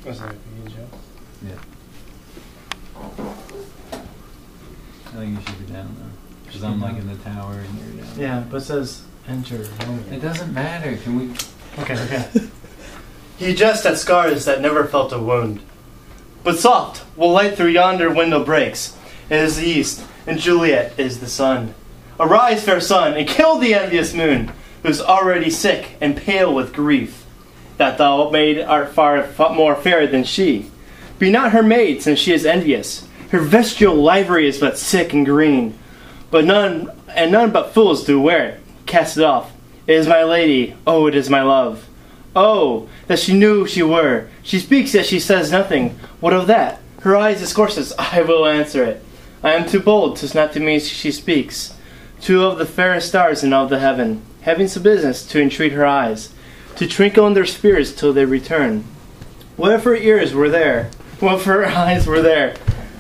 Was that a good joke? Yeah. I think you should be down though. Because I'm like in the tower and you're down. Yeah, but it says enter Romeo. It doesn't matter. Can we? Okay. He jest at scars that never felt a wound. But soft, while light through yonder window breaks, it is the east, and Juliet is the sun. Arise, fair sun, and kill the envious moon, who's already sick and pale with grief, that thou made art far more fair than she. Be not her maid, since she is envious. Her vestal livery is but sick and green. But none but fools do wear it. Cast it off. It is my lady, oh, it is my love. Oh, that she knew she were. She speaks, yet she says nothing. What of that? Her eyes discourses, I will answer it. I am too bold, 'tis not to me she speaks. Two of the fairest stars in all the heaven, having some business to entreat her eyes, to twinkle in their spirits till they return. What if her ears were there? What if her eyes were there?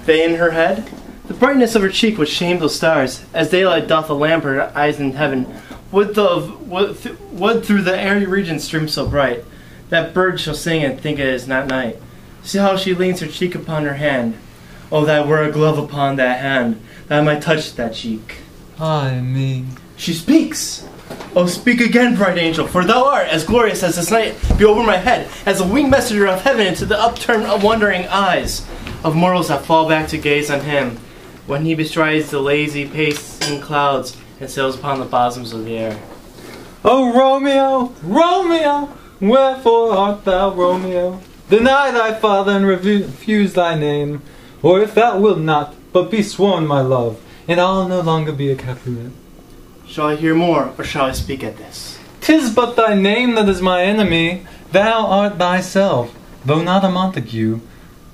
They in her head? The brightness of her cheek would shame those stars, as daylight doth a lamp her eyes in heaven. Would through the airy region stream so bright, that bird shall sing and think it is not night. See how she leans her cheek upon her hand. Oh, that were a glove upon that hand, that I might touch that cheek. Ay me. She speaks! Oh, speak again, bright angel, for thou art as glorious as this night be over my head, as a winged messenger of heaven into the upturned, wondering eyes of mortals that fall back to gaze on him, when he bestrides the lazy pace in clouds and sails upon the bosoms of the air. Oh Romeo, Romeo, wherefore art thou Romeo? Deny thy father and refuse thy name, or if thou wilt not, but be sworn my love, and I'll no longer be a Capulet. Shall I hear more, or shall I speak at this? 'Tis but thy name that is my enemy. Thou art thyself, though not a Montague.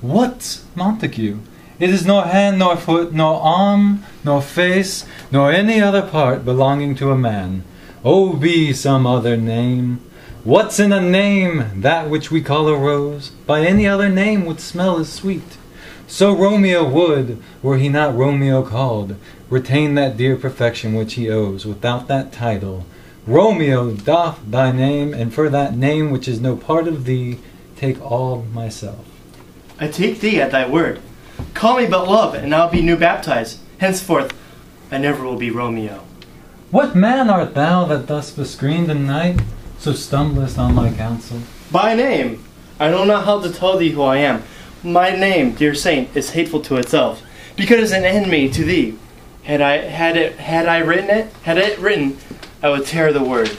What Montague? It is nor hand, nor foot, nor arm, nor face, nor any other part belonging to a man. Oh, be some other name. What's in a name? That which we call a rose, by any other name would smell as sweet. So Romeo would, were he not Romeo called, retain that dear perfection which he owes, without that title. Romeo doth thy name, and for that name which is no part of thee, take all myself. I take thee at thy word. Call me but love, and I'll be new baptized. Henceforth, I never will be Romeo. What man art thou that thus bescreened in night, so stumblest on my counsel? By name! I know not how to tell thee who I am. My name, dear saint, is hateful to itself, because it is an enemy to thee. Had it written, I would tear the word.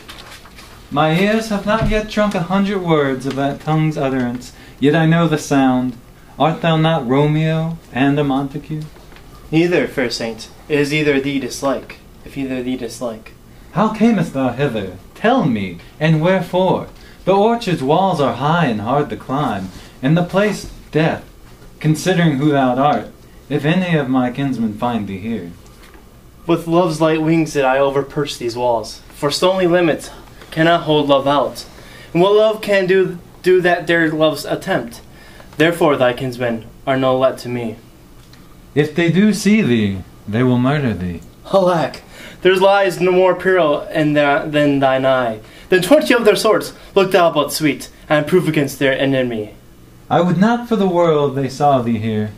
My ears have not yet drunk 100 words of that tongue's utterance, yet I know the sound. Art thou not Romeo and a Montague? Neither, fair saint. It is either thee dislike, if either thee dislike. How camest thou hither? Tell me, and wherefore? The orchard's walls are high and hard to climb, and the place death, considering who thou art, if any of my kinsmen find thee here. With love's light wings did I overperch these walls, for stony limits cannot hold love out. And what love can do that dare love's attempt? Therefore thy kinsmen are no let to me. If they do see thee, they will murder thee. Alack, there lies no more peril than thine eye. Than 20 of their swords, look thou but sweet, and proof against their enemy. I would not for the world they saw thee here.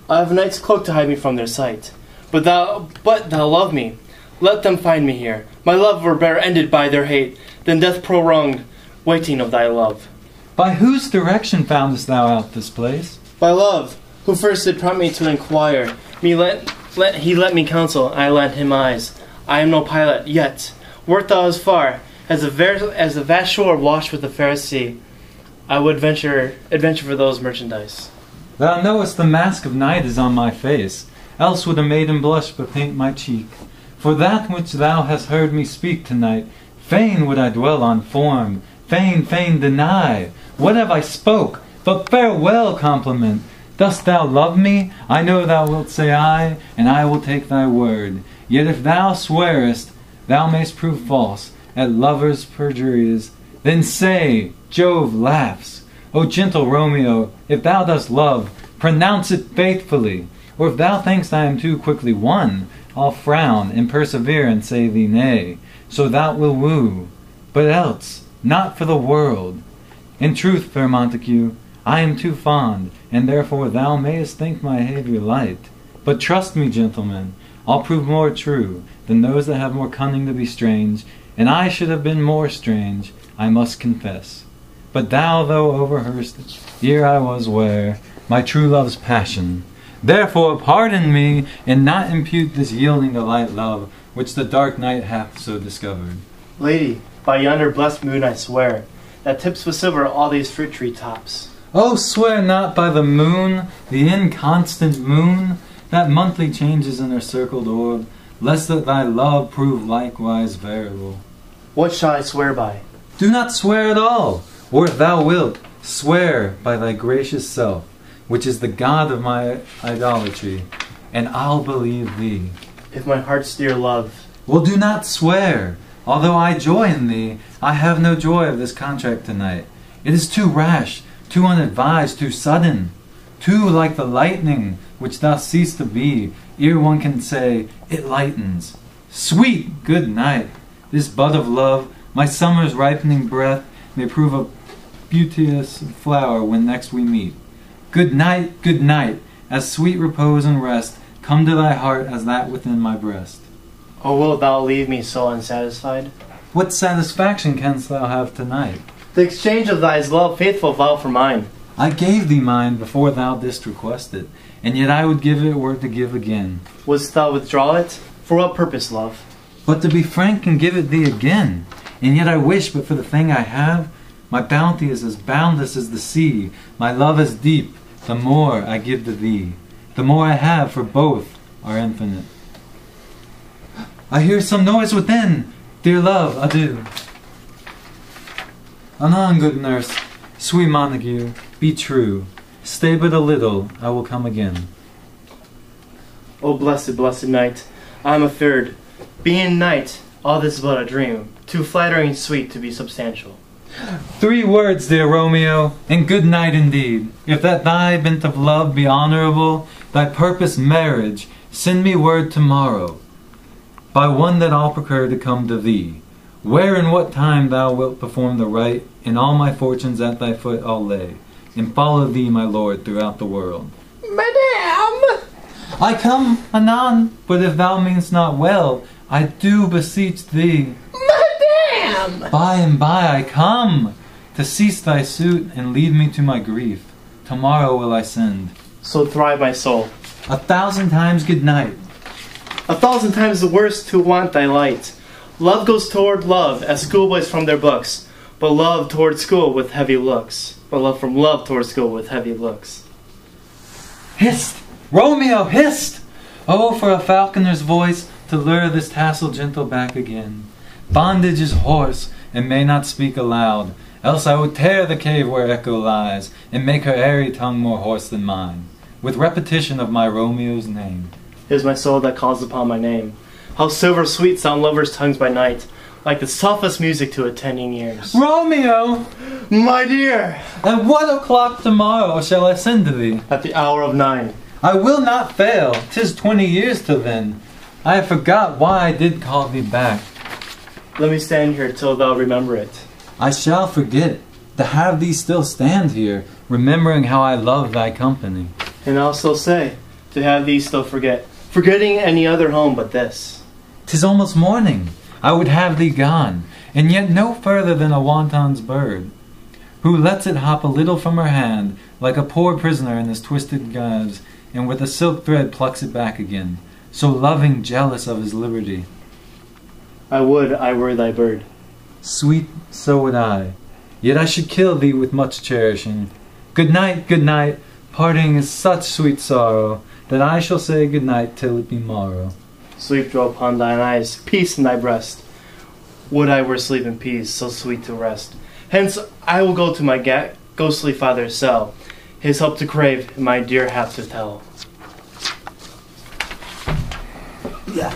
I have a knight's cloak to hide me from their sight. But thou love me. Let them find me here. My love were better ended by their hate, than death prolonged, waiting of thy love. By whose direction foundest thou out this place? By love, who first did prompt me to inquire. He let me counsel, I lent him eyes. I am no pilot, yet, wert thou as far as the vast shore washed with the fairest sea, I would adventure for those merchandise. Thou knowest the mask of night is on my face, else would a maiden blush but paint my cheek. For that which thou hast heard me speak tonight, fain would I dwell on form, fain deny. What have I spoke? But farewell compliment. Dost thou love me? I know thou wilt say aye, and I will take thy word. Yet if thou swearest, thou mayst prove false at lovers' perjuries. Then say, Jove laughs. O gentle Romeo, if thou dost love, pronounce it faithfully. Or if thou think'st I am too quickly won, I'll frown and persevere and say thee nay, so thou wilt woo. But else, not for the world. In truth, fair Montague, I am too fond, and therefore thou mayest think my behaviour light. But trust me, gentlemen, I'll prove more true than those that have more cunning to be strange, and I should have been more strange, I must confess. But thou, though overhearsed, ere I was ware, my true love's passion. Therefore pardon me, and not impute this yielding to light love, which the dark night hath so discovered. Lady, by yonder blessed moon I swear, that tips with silver all these fruit tree tops. Oh, swear not by the moon, the inconstant moon, that monthly changes in her circled orb, lest that thy love prove likewise variable. What shall I swear by? Do not swear at all, or if thou wilt, swear by thy gracious self, which is the God of my idolatry, and I'll believe thee. If my heart's dear love. Well, do not swear. Although I joy in thee, I have no joy of this contract tonight. It is too rash, too unadvised, too sudden, too like the lightning which thou seest to be, ere one can say, it lightens. Sweet good night! This bud of love, my summer's ripening breath, may prove a beauteous flower when next we meet. Good night, as sweet repose and rest come to thy heart as that within my breast. Oh, wilt thou leave me so unsatisfied? What satisfaction canst thou have tonight? The exchange of thy love, faithful vow for mine. I gave thee mine before thou didst request it, and yet I would give it were to give again. Wouldst thou withdraw it? For what purpose, love? But to be frank and give it thee again, and yet I wish but for the thing I have. My bounty is as boundless as the sea, my love as deep, the more I give to thee. The more I have, for both are infinite. I hear some noise within. Dear love, adieu. Anon, good nurse, sweet Montague, be true. Stay but a little, I will come again. O blessed, blessed night, I am afeard. Being night, all this is but a dream, too flattering sweet to be substantial. 3 words, dear Romeo, and good night indeed. If that thy bent of love be honourable, thy purpose marriage, send me word tomorrow, by one that I'll procure to come to thee. Where and what time thou wilt perform the rite, and all my fortunes at thy foot I'll lay, and follow thee, my lord, throughout the world. Madame! I come anon, but if thou meanst not well, I do beseech thee. Madame! By and by I come, to cease thy suit and leave me to my grief. Tomorrow will I send. So thrive my soul. 1,000 times good night. 1,000 times the worse to want thy light. Love goes toward love, as schoolboys from their books, but love toward school with heavy looks. But love from love toward school with heavy looks. Hist! Romeo, hist! Oh, for a falconer's voice to lure this tassel gentle back again. Bondage is hoarse, and may not speak aloud, else I would tear the cave where echo lies, and make her airy tongue more hoarse than mine, with repetition of my Romeo's name. It is my soul that calls upon my name. How silver sweet sound lovers' tongues by night, like the softest music to attending ears. Romeo! My dear! At what o'clock tomorrow shall I send to thee? At the hour of 9. I will not fail. 'Tis 20 years till then. I have forgot why I did call thee back. Let me stand here till thou remember it. I shall forget to have thee still stand here, remembering how I love thy company. And I'll still say, to have thee still forget, forgetting any other home but this. 'Tis almost morning. I would have thee gone, and yet no further than a wanton's bird, who lets it hop a little from her hand, like a poor prisoner in his twisted gyves, and with a silk thread plucks it back again, so loving, jealous of his liberty. I would I were thy bird. Sweet, so would I. Yet I should kill thee with much cherishing. Good night, good night. Parting is such sweet sorrow, that I shall say good night till it be morrow. Sleep draw upon thine eyes, peace in thy breast. Would I were sleep in peace, so sweet to rest. Hence I will go to my ghostly father's cell, his help to crave, and my dear hap to tell. Yeah.